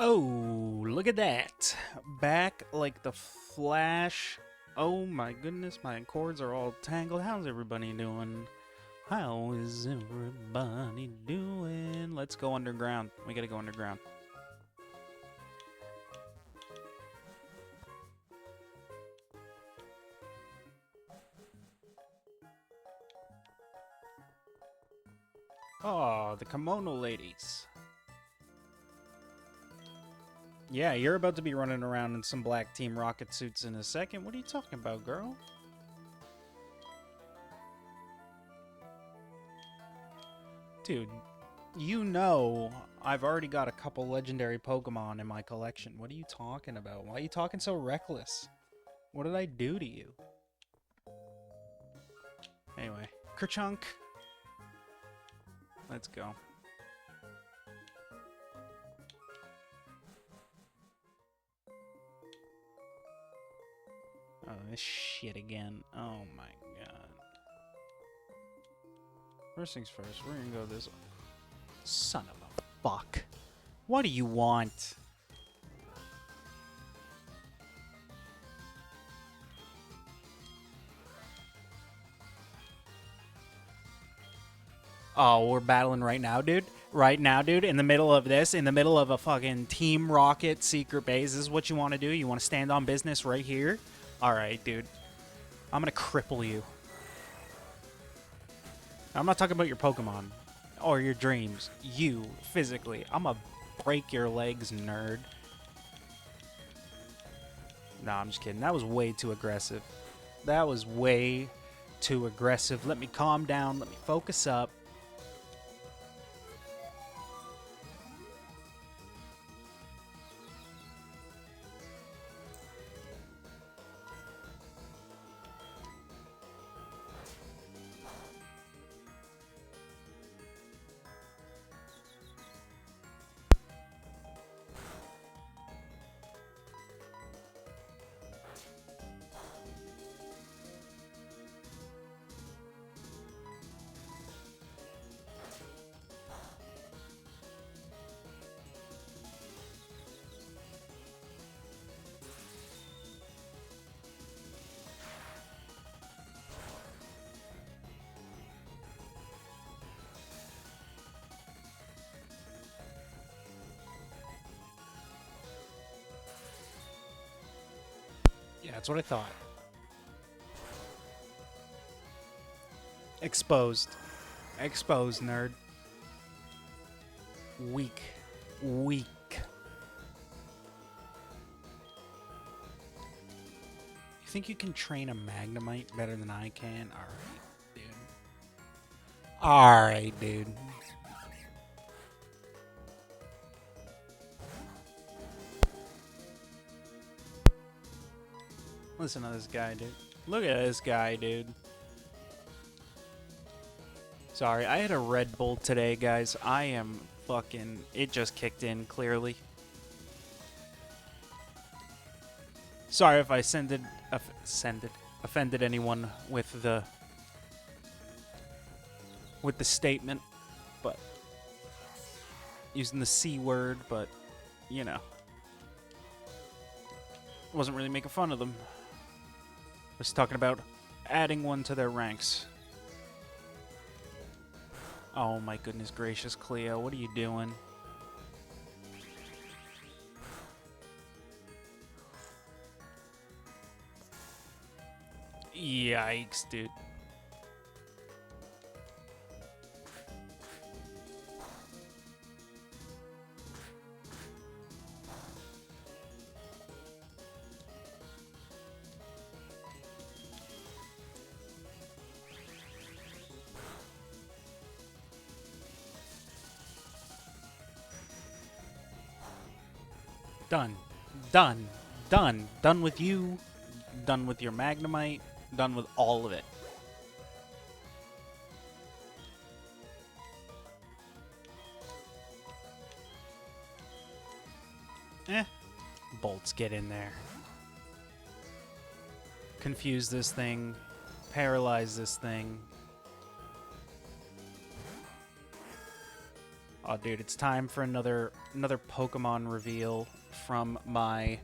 Oh, look at that. Back like the flash. Oh my goodness, my cords are all tangled. How's everybody doing? How is everybody doing? Let's go underground. We gotta go underground. Oh, the kimono ladies. Yeah, you're about to be running around in some black team rocket suits in a second. What are you talking about, girl? Dude, you know I've already got a couple legendary Pokemon in my collection. What are you talking about? Why are you talking so reckless? What did I do to you? Anyway, Kerchunk. Let's go. Oh, this shit again. Oh my god. First things first, we're gonna go this way. Son of a fuck. What do you want? Oh, we're battling right now, dude? Right now, dude? In the middle of this? In the middle of a fucking Team Rocket secret base? This is what you want to do? You want to stand on business right here? Alright, dude. I'm gonna cripple you. I'm not talking about your Pokemon or your dreams. You, physically. I'm gonna break your legs, nerd. Nah, I'm just kidding. That was way too aggressive. That was way too aggressive. Let me calm down. Let me focus up. Yeah, that's what I thought. Exposed. Exposed, nerd. Weak. Weak. You think you can train a Magnemite better than I can? Alright, dude. Alright, dude. Listen to this guy, dude. Look at this guy, dude. Sorry, I had a Red Bull today, guys. I am fucking... It just kicked in, clearly. Sorry if I offended anyone with the statement, but using the C word, but you know, wasn't really making fun of them. I was talking about adding one to their ranks. Oh my goodness gracious, Cleo, what are you doing? Yikes, dude. Done. Done. Done. Done with you. Done with your Magnemite. Done with all of it. Bolts, get in there. Confuse this thing. Paralyze this thing. Oh, dude, it's time for another Pokemon reveal from my...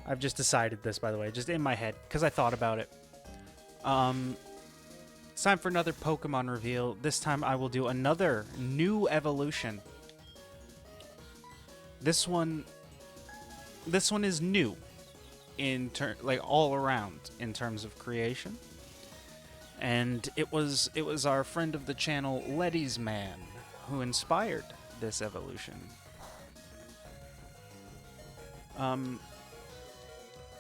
I've just decided this, by the way, just in my head, because I thought about it. It's time for another Pokemon reveal. This time I will do another new evolution. This one is new in like all around in terms of creation. And it was our friend of the channel, Letty's Man, who inspired this evolution.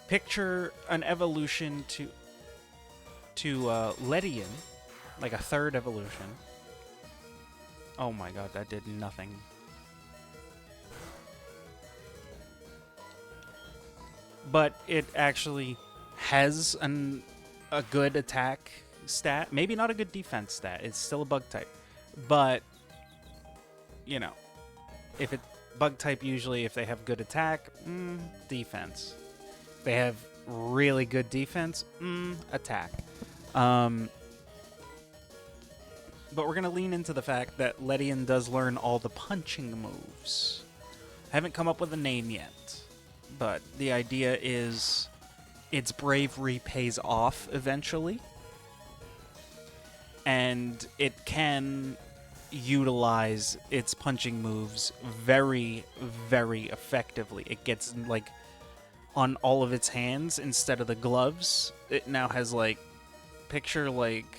Picture an evolution to Lettian, like a third evolution. Oh my god, that did nothing. But it actually has a good attack stat. Maybe not a good defense stat. It's still a bug type. But, you know, if it bug type, usually if they have good attack, defense. If they have really good defense, attack. But we're going to lean into the fact that Lettian does learn all the punching moves. Haven't come up with a name yet. But the idea is its bravery pays off eventually. And it can utilize its punching moves very, very effectively. It gets, like, on all of its hands instead of the gloves. It now has, like, picture like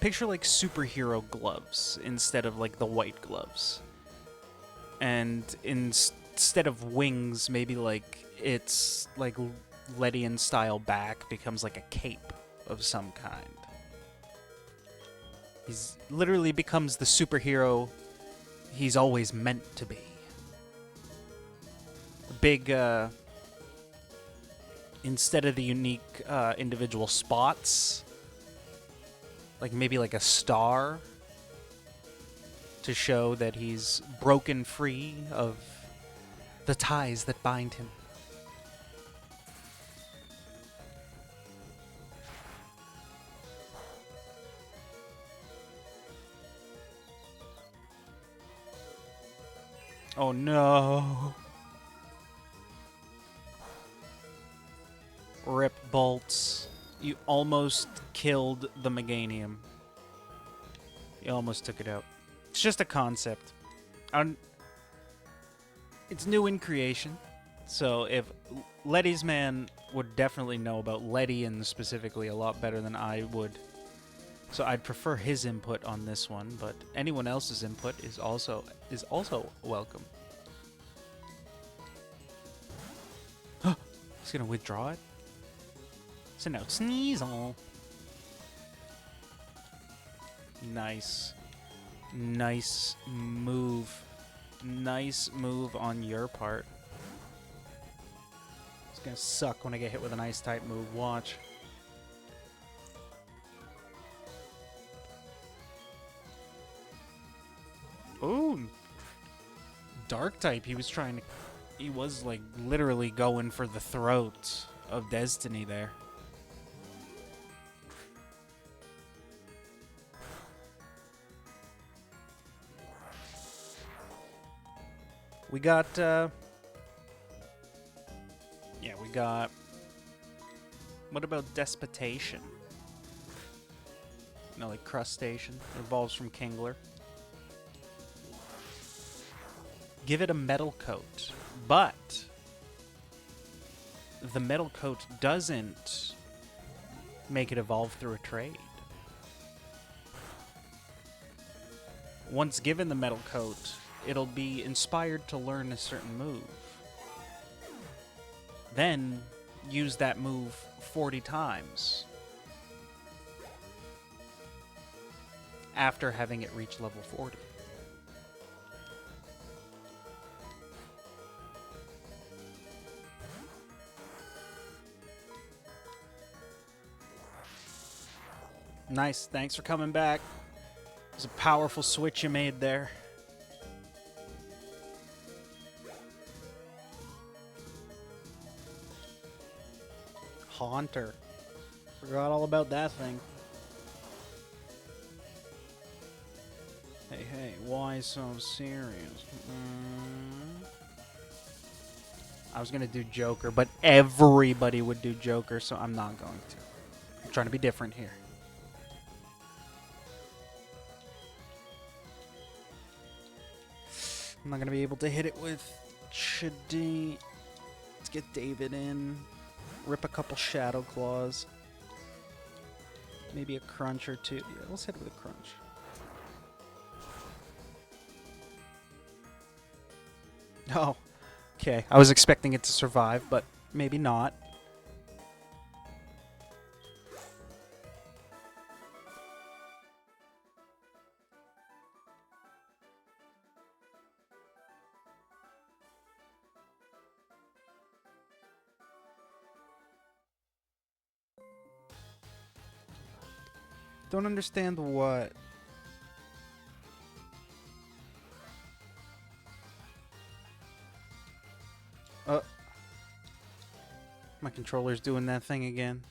superhero gloves instead of, like, the white gloves. And instead of wings, maybe, like, it's, like, Lettian style back becomes, like, a cape of some kind. He's literally becomes the superhero he's always meant to be. Big, instead of the unique individual spots, like maybe like a star to show that he's broken free of the ties that bind him. Oh no. Rip bolts. You almost killed the Meganium. You almost took it out. It's just a concept. It's new in creation. So if Letty's Man would definitely know about Lettian specifically a lot better than I would. So I'd prefer his input on this one, but anyone else's input is also welcome. He's gonna withdraw it. So now Sneasel. Nice. Nice move. Nice move on your part. It's gonna suck when I get hit with an ice type move. Watch. Ooh. Dark type. He was like literally going for the throat of Destiny there. We got, what about Despotation? No, like Crustacean. It evolves from Kingler. Give it a metal coat, but the metal coat doesn't make it evolve through a trade. Once given the metal coat, it'll be inspired to learn a certain move. Then, use that move 40 times after having it reach level 40. Nice, thanks for coming back. It was a powerful switch you made there. Haunter. Forgot all about that thing. Why so serious? I was gonna do Joker, but everybody would do Joker, so I'm not going to. I'm trying to be different here. I'm not gonna be able to hit it with Shadi. Let's get David in. Rip a couple Shadow Claws. Maybe a Crunch or two. Yeah, let's hit it with a Crunch. Oh, okay. I was expecting it to survive, but maybe not. Don't understand what. My controller's doing that thing again.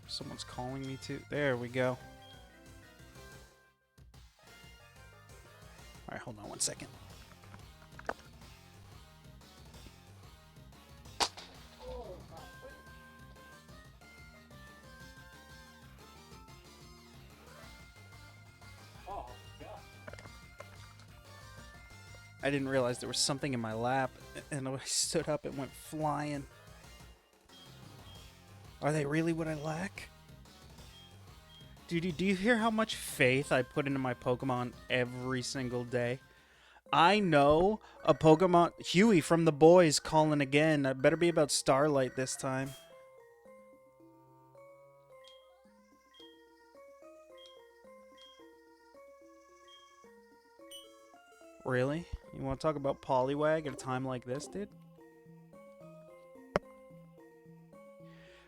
Someone's calling me too. There we go. Alright, hold on one second. I didn't realize there was something in my lap, and when I stood up, it went flying. Are they really what I lack? Dude, do you hear how much faith I put into my Pokemon every single day? I know a Pokemon... Huey from the boys calling again. It better be about Starlight this time. Really? You want to talk about Poliwag at a time like this, dude?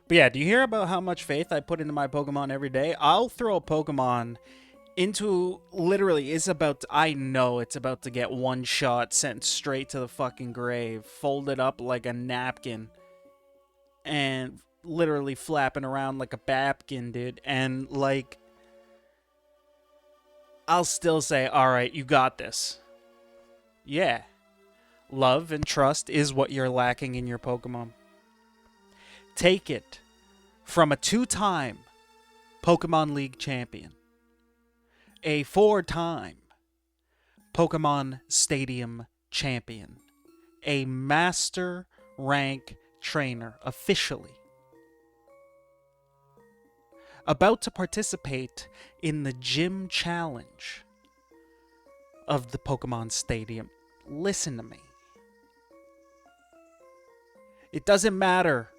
But yeah, do you hear about how much faith I put into my Pokemon every day? I'll throw a Pokemon into... Literally, I know it's about to get one shot sent straight to the fucking grave. Folded up like a napkin. And literally flapping around like a babkin, dude. And, like... I'll still say, alright, you got this. Yeah. Love and trust is what you're lacking in your Pokemon. Take it from a 2-time Pokemon League champion, a 4-time Pokemon Stadium champion, a master rank trainer officially, about to participate in the gym challenge of the Pokemon Stadium. Listen to me. It doesn't matter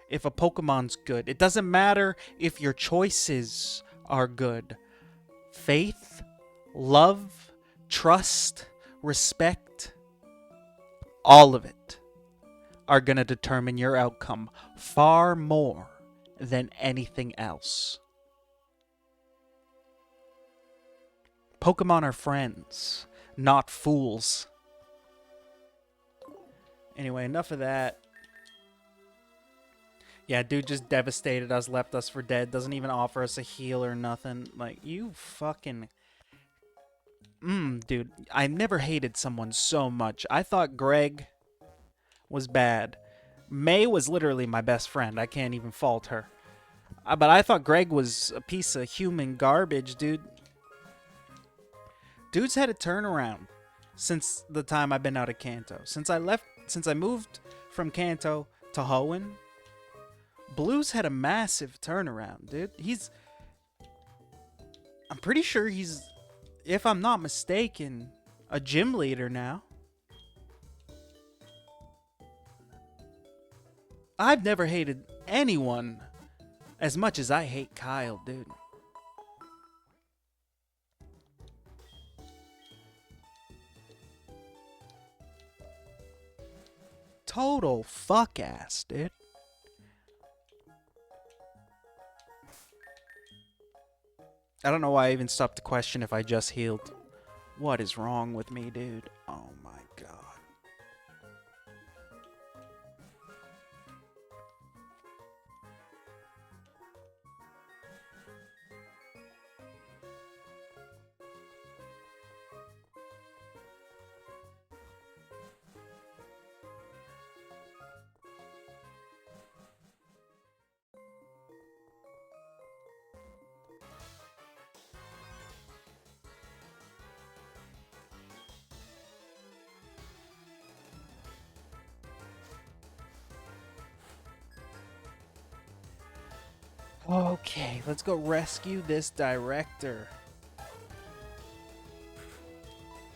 if a Pokemon's good. It doesn't matter if your choices are good. Faith, love, trust, respect, all of it are going to determine your outcome far more than anything else. Pokemon are friends, not fools. Anyway, enough of that. Yeah, dude just devastated us, left us for dead, doesn't even offer us a heal or nothing. Like, you fucking... dude, I never hated someone so much. I thought Greg was bad. May was literally my best friend. I can't even fault her. But I thought Greg was a piece of human garbage, dude. Dude's had a turnaround since the time I've been out of Kanto. Since I moved from Kanto to Hoenn, Blue's had a massive turnaround, dude. I'm pretty sure he's, if I'm not mistaken, a gym leader now. I've never hated anyone as much as I hate Kyle, dude. Total fuck ass, dude. I don't know why I even stopped to question if I just healed. What is wrong with me, dude? Oh my god. Okay, let's go rescue this director.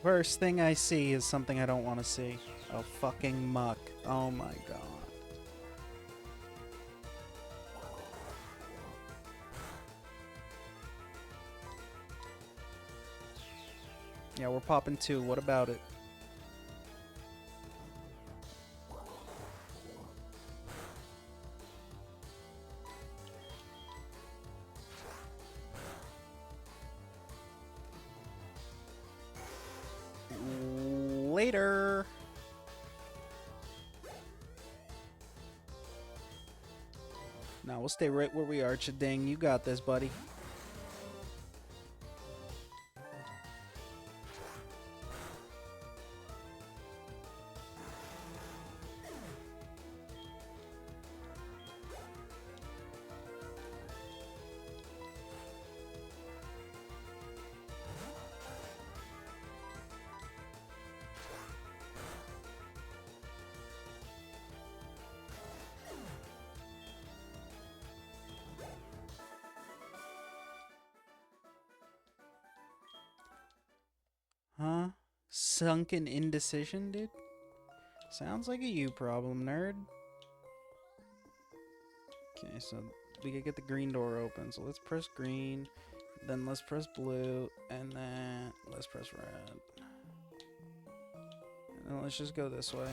First thing I see is something I don't want to see. A fucking muck. Oh my god. Yeah, we're popping 2. What about it? Later. No, we'll stay right where we are, Chading. You got this, buddy. Huh? Sunken indecision, dude? Sounds like a you problem, nerd. Okay, so we could get the green door open. So let's press green, then let's press blue, and then let's press red. And then let's just go this way.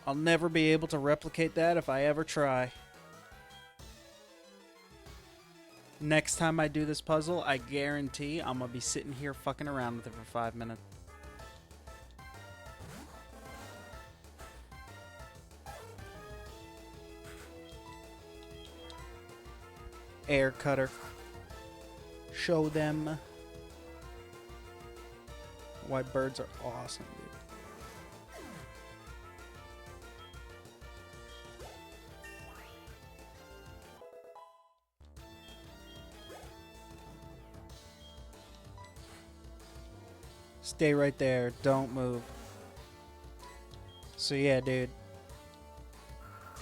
I'll never be able to replicate that if I ever try. Next time I do this puzzle, I guarantee I'm gonna be sitting here fucking around with it for 5 minutes. Air cutter. Show them why birds are awesome, dude. Stay right there. Don't move. So yeah, dude.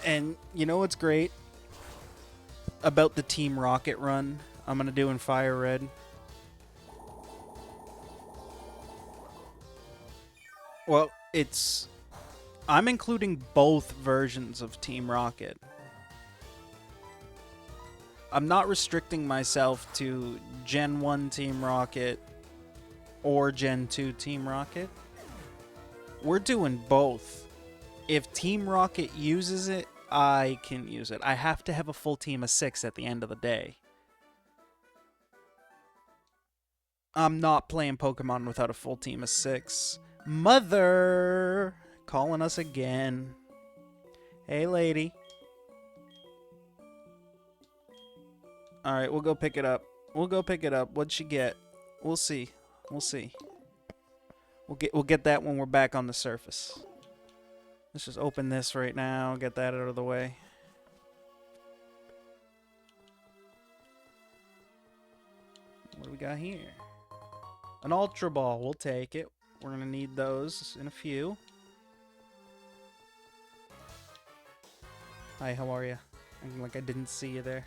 And you know what's great about the Team Rocket run I'm going to do in Fire Red? Well, I'm including both versions of Team Rocket. I'm not restricting myself to Gen 1 Team Rocket or Gen 2 Team Rocket. We're doing both. If Team Rocket uses it, I can use it. I have to have a full team of 6 at the end of the day. I'm not playing Pokemon without a full team of 6. Mother! Calling us again. Hey, lady. Alright, we'll go pick it up. What'd she get? We'll see. We'll get that when we're back on the surface. Let's just open this right now, get that out of the way. What do we got here? An Ultra Ball, we'll take it. We're gonna need those in a few. Hi, how are you? Acting like I didn't see you there.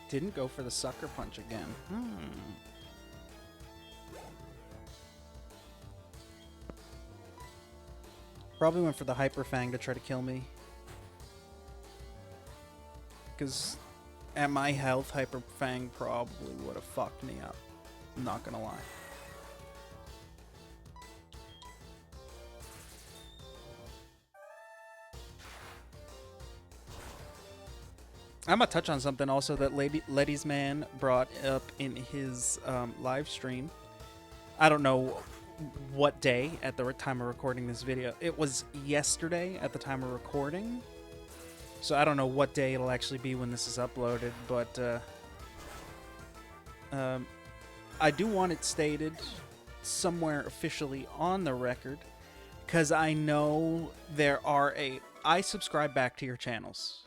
Didn't go for the sucker punch again. Probably went for the Hyper Fang to try to kill me. Because at my health, Hyper Fang probably would have fucked me up. I'm not gonna lie. I'm gonna touch on something also that Letty's Man brought up in his live stream. I don't know what day at the time of recording this video. It was yesterday at the time of recording. So I don't know what day it'll actually be when this is uploaded, but I do want it stated somewhere officially on the record, because I know there are I subscribe back to your channels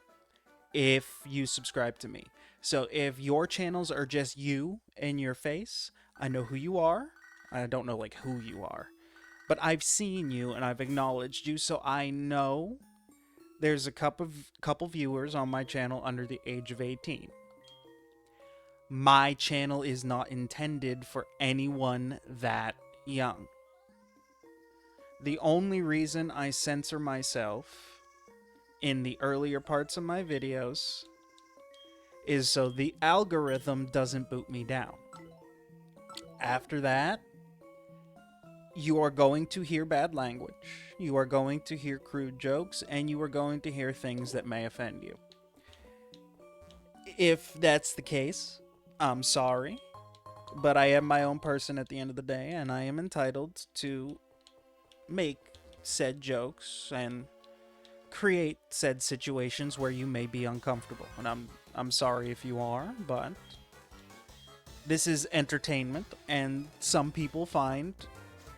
if you subscribe to me. So if your channels are just you and your face, I know who you are. I don't know like who you are, but I've seen you and I've acknowledged you, so I know there's a couple viewers on my channel under the age of 18. My channel is not intended for anyone that young. The only reason I censor myself in the earlier parts of my videos is so the algorithm doesn't boot me down. After that, you are going to hear bad language, you are going to hear crude jokes, and you are going to hear things that may offend you. If that's the case, I'm sorry, but I am my own person at the end of the day, and I am entitled to make said jokes and create said situations where you may be uncomfortable. And I'm sorry if you are, but this is entertainment, and some people find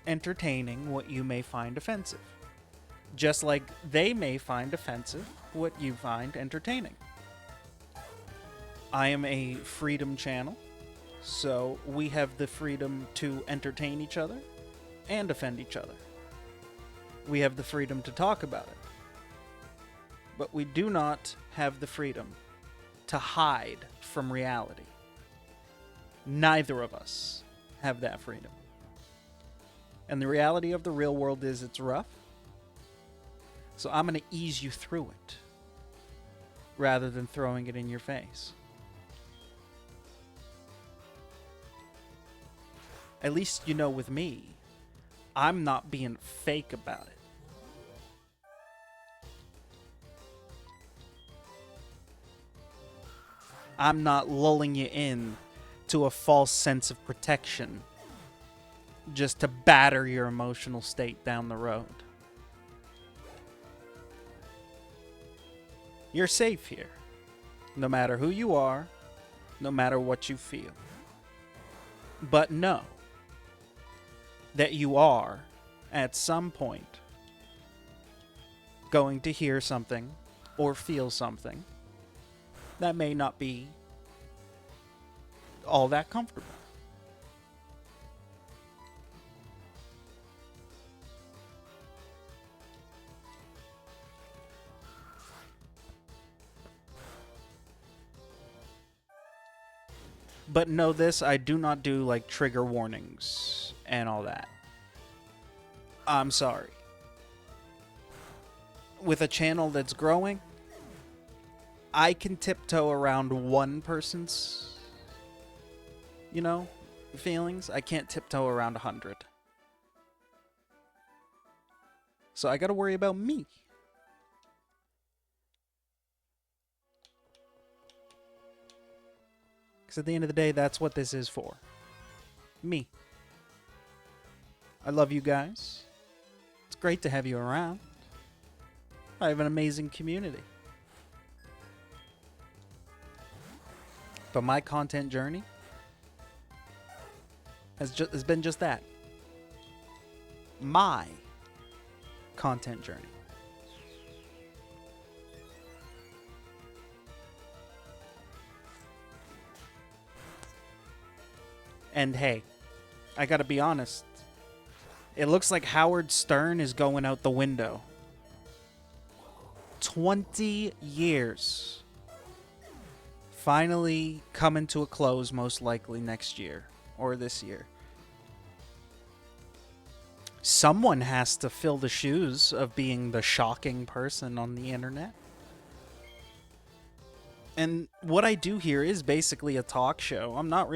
entertaining what you may find offensive. Just like they may find offensive what you find entertaining. I am a freedom channel, so we have the freedom to entertain each other and offend each other. We have the freedom to talk about it. But we do not have the freedom to hide from reality. Neither of us have that freedom. And the reality of the real world is it's rough. So I'm going to ease you through it rather than throwing it in your face. At least you know with me, I'm not being fake about it. I'm not lulling you in to a false sense of protection just to batter your emotional state down the road. You're safe here, no matter who you are, no matter what you feel. But know that you are, at some point, going to hear something or feel something that may not be all that comfortable. But know this, I do not do like trigger warnings and all that. I'm sorry. With a channel that's growing, I can tiptoe around one person's, feelings. I can't tiptoe around 100. So I gotta worry about me. Because at the end of the day, that's what this is for. Me. I love you guys. It's great to have you around. I have an amazing community. But my content journey has been just that. My content journey. And hey, I gotta be honest. It looks like Howard Stern is going out the window. 20 years. Finally coming to a close, most likely next year. Or this year. someone has to fill the shoes of being the shocking person on the internet. And what I do here is basically a talk show. I'm not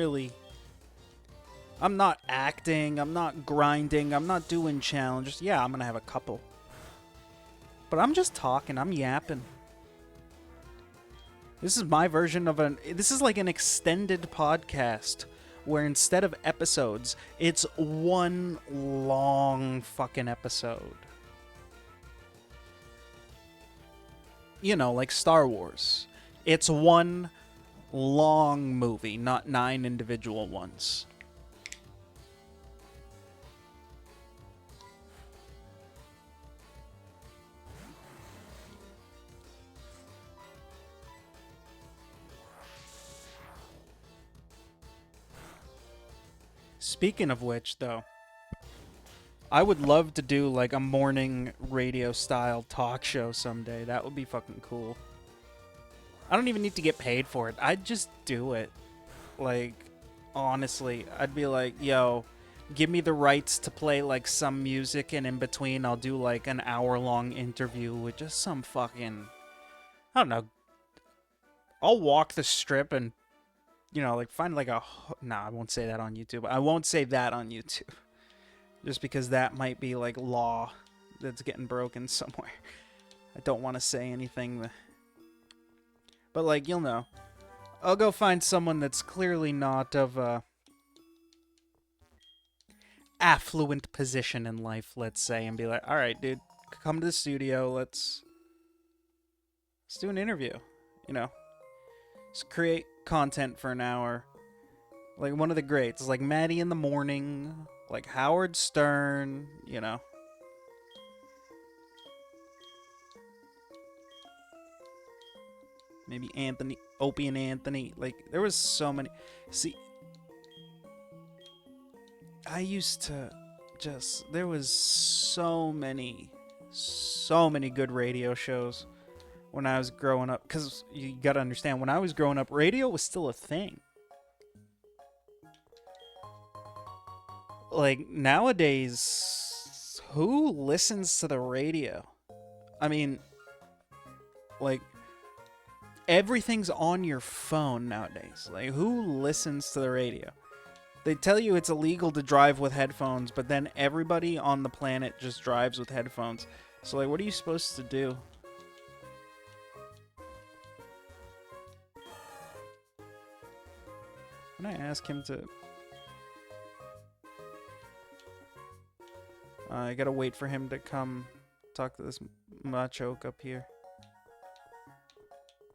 acting, I'm not grinding, I'm not doing challenges. Yeah, I'm gonna have a couple. But I'm just talking, I'm yapping. This is my version of this is like an extended podcast where instead of episodes, it's one long fucking episode. You know, like Star Wars. It's one long movie, not 9 individual ones. Speaking of which, though, I would love to do like a morning radio style talk show someday. That would be fucking cool. I don't even need to get paid for it. I'd just do it. Like, honestly, I'd be like, yo, give me the rights to play like some music, and in between I'll do like an hour-long interview with just some fucking, I don't know. I'll walk the strip and, you know, like find like a, nah, I won't say that on YouTube. I won't say that on YouTube. Just because that might be like law that's getting broken somewhere. I don't want to say anything. But like, you'll know. I'll go find someone that's clearly not of a affluent position in life, let's say, and be like, all right, dude, come to the studio. Let's do an interview. You know, just create content for an hour. Like one of the greats, like Maddie in the Morning, like Howard Stern, you know. Maybe Anthony, Opie and Anthony. Like, there was so many. See, I used to just, there was so many good radio shows when I was growing up. Because you gotta understand, when I was growing up, radio was still a thing. Like, nowadays, who listens to the radio? I mean, like, everything's on your phone nowadays. Like, who listens to the radio? They tell you it's illegal to drive with headphones, but then everybody on the planet just drives with headphones. So, like, what are you supposed to do? Can I ask him to... I gotta wait for him to come talk to this machoke up here.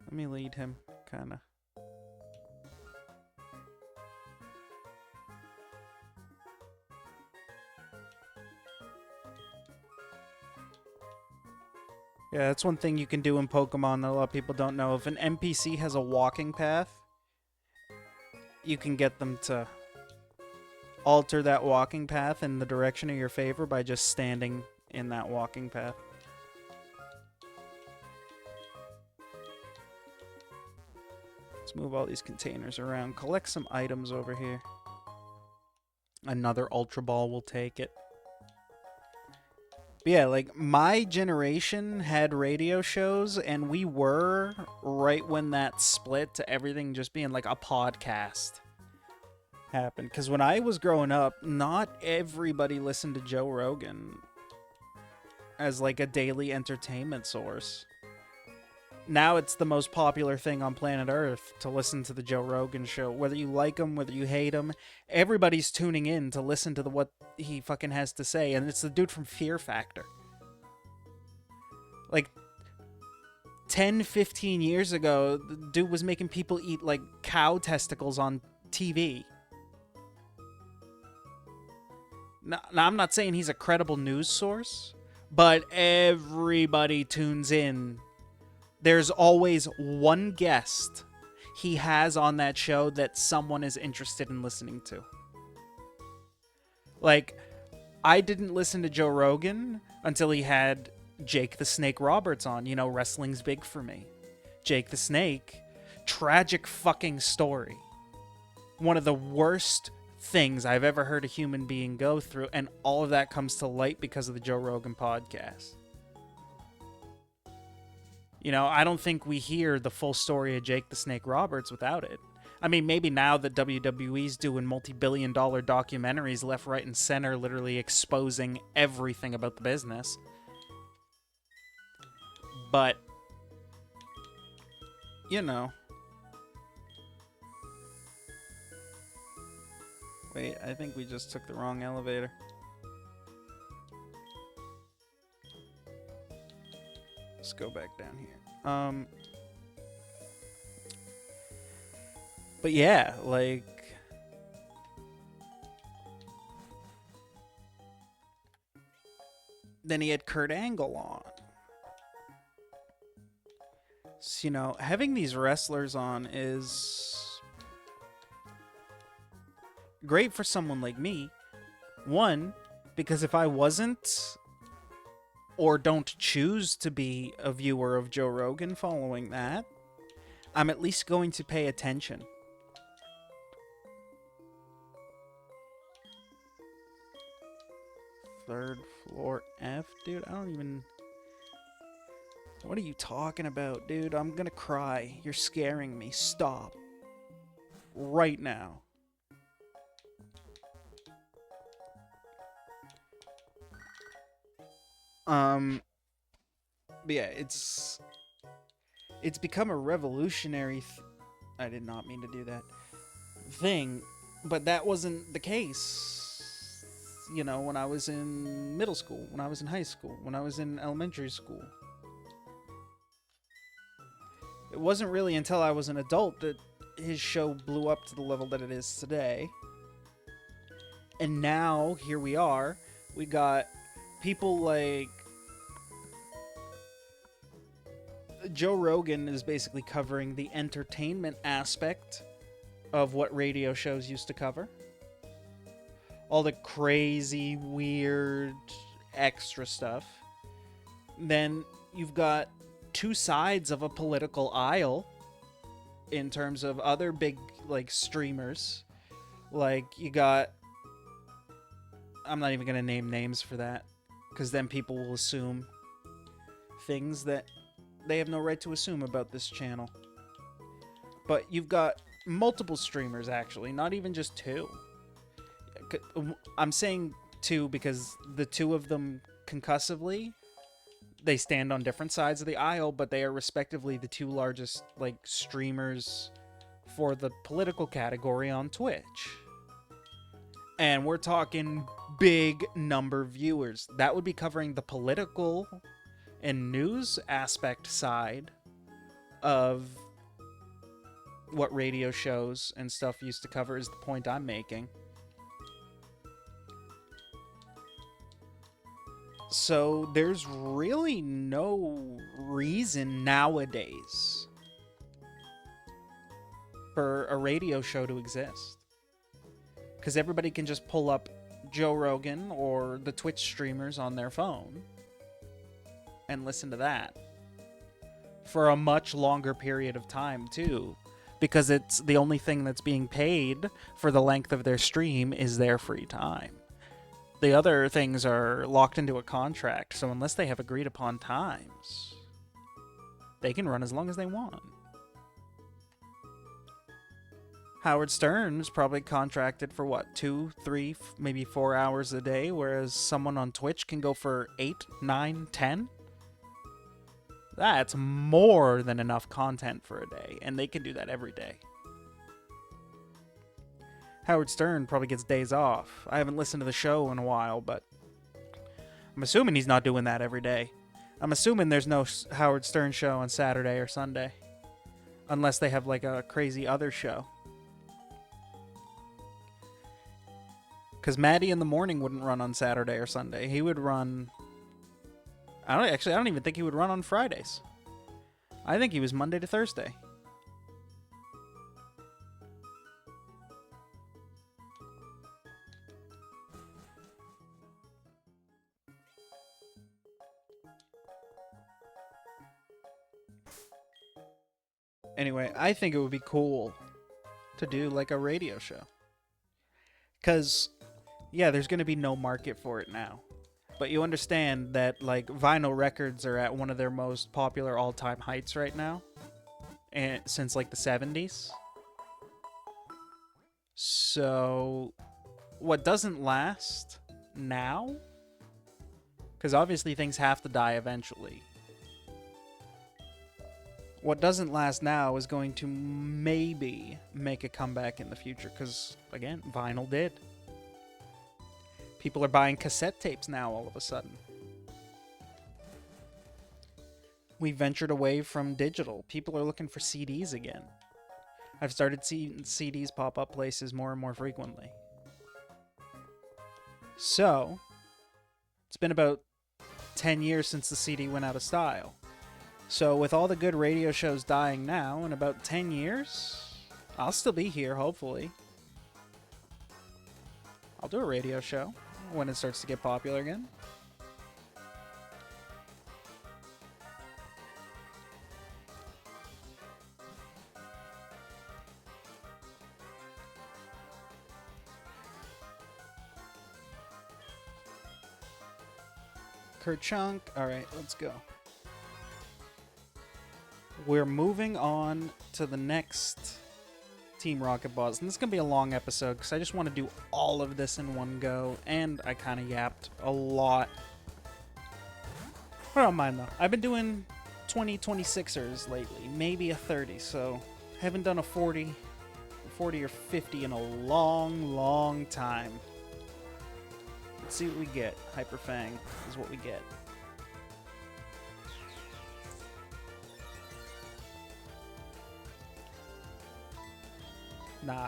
Let me lead him, kinda. Yeah, that's one thing you can do in Pokemon that a lot of people don't know. If an NPC has a walking path, you can get them to alter that walking path in the direction of your favor by just standing in that walking path. Let's move all these containers around. Collect some items over here. Another Ultra Ball will take it. But yeah, like, my generation had radio shows, and we were right when that split to everything just being like a podcast happened. Because when I was growing up, not everybody listened to Joe Rogan as like a daily entertainment source. Now it's the most popular thing on planet Earth to listen to the Joe Rogan show. Whether you like him, whether you hate him, everybody's tuning in to listen to what he fucking has to say. And it's the dude from Fear Factor. Like, 10, 15 years ago, the dude was making people eat, like, cow testicles on TV. Now, I'm not saying he's a credible news source, but everybody tunes in. There's always one guest he has on that show that someone is interested in listening to. Like, I didn't listen to Joe Rogan until he had Jake the Snake Roberts on. You know, wrestling's big for me. Jake the Snake, tragic fucking story. One of the worst things I've ever heard a human being go through, and all of that comes to light because of the Joe Rogan podcast. You know, I don't think we hear the full story of Jake the Snake Roberts without it. I mean, maybe now that WWE's doing multi-billion-dollar documentaries left, right, and center, literally exposing everything about the business. But, you know. Wait, I think we just took the wrong elevator. Let's go back down here. But yeah, like, then he had Kurt Angle on. So, you know, having these wrestlers on is great for someone like me. One, because if I wasn't or don't choose to be a viewer of Joe Rogan following that, I'm at least going to pay attention. Third floor F, dude. I don't even... What are you talking about, dude? I'm gonna cry. You're scaring me. Stop. Right now. But yeah, it's become a revolutionary I did not mean to do that thing, but that wasn't the case. You know, when I was in middle school, when I was in high school, when I was in elementary school. It wasn't really until I was an adult that his show blew up to the level that it is today. And now, here we are. We got people like... Joe Rogan is basically covering the entertainment aspect of what radio shows used to cover. All the crazy, weird, extra stuff. Then you've got two sides of a political aisle in terms of other big, like, streamers. Like, you got... I'm not even going to name names for that, because then people will assume things that they have no right to assume about this channel. But you've got multiple streamers, actually, not even just two. I'm saying two because the two of them concussively, they stand on different sides of the aisle, but they are respectively the two largest, like, streamers for the political category on Twitch. And we're talking big number viewers. That would be covering the political and news aspect side of what radio shows and stuff used to cover, is the point I'm making. So there's really no reason nowadays for a radio show to exist. Because everybody can just pull up Joe Rogan or the Twitch streamers on their phone and listen to that for a much longer period of time, too. Because it's the only thing that's being paid for the length of their stream is their free time. The other things are locked into a contract, so unless they have agreed upon times, they can run as long as they want. Howard Stern's probably contracted for what, 2, 3, maybe 4 hours a day, whereas someone on Twitch can go for 8, 9, 10. That's more than enough content for a day, and they can do that every day. Howard Stern probably gets days off. I haven't listened to the show in a while, but I'm assuming he's not doing that every day. I'm assuming there's no Howard Stern show on Saturday or Sunday, unless they have like a crazy other show. Because Maddie in the Morning wouldn't run on Saturday or Sunday. He would run... I don't even think he would run on Fridays. I think he was Monday to Thursday. Anyway, I think it would be cool to do like a radio show. Because, yeah, there's going to be no market for it now. But you understand that, like, vinyl records are at one of their most popular all-time heights right now. And since, like, the 70s. So, what doesn't last now? Because obviously things have to die eventually. What doesn't last now is going to maybe make a comeback in the future. Because, again, vinyl did. People are buying cassette tapes now all of a sudden. We ventured away from digital. People are looking for CDs again. I've started seeing CDs pop up places more and more frequently. So, it's been about 10 years since the CD went out of style. So, with all the good radio shows dying now, in about 10 years, I'll still be here, hopefully. I'll do a radio show when it starts to get popular again. Kerchunk. Alright, let's go. We're moving on to the next Team Rocket boss. And this is going to be a long episode because I just want to do all of this in one go. And I kind of yapped a lot. I don't mind though. I've been doing 20, 26ers lately. Maybe a 30. So haven't done a 40 or 50 in a long time. Let's see what we get. Hyper Fang is what we get. Nah,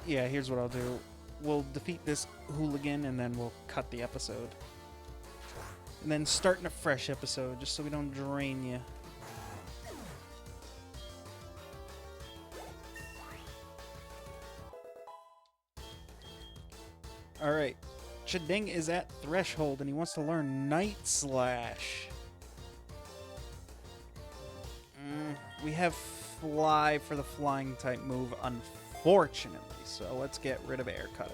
yeah, here's what I'll do. We'll defeat this hooligan and then we'll cut the episode. And then start in a fresh episode just so we don't drain you. Alright, Chading is at Threshold and he wants to learn Night Slash. We have Fly for the flying type move, unfortunately, so let's get rid of Air Cutter.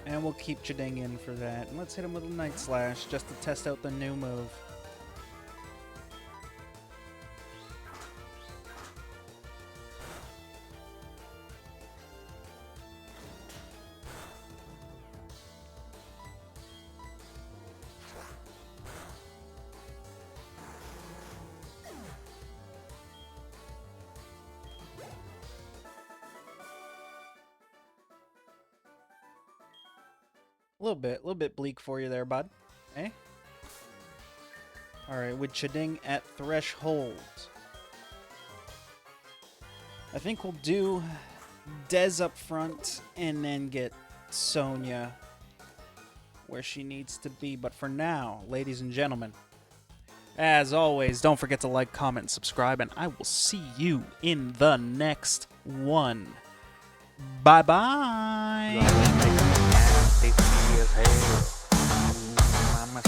And we'll keep Chading in for that. And let's hit him with a Night Slash just to test out the new move. A little bit bleak for you there, bud. Eh? Alright, with Chading at Threshold. I think we'll do Dez up front and then get Sonya where she needs to be. But for now, ladies and gentlemen, as always, don't forget to like, comment, and subscribe, and I will see you in the next one. Bye-bye! Tasty as hell. Mama,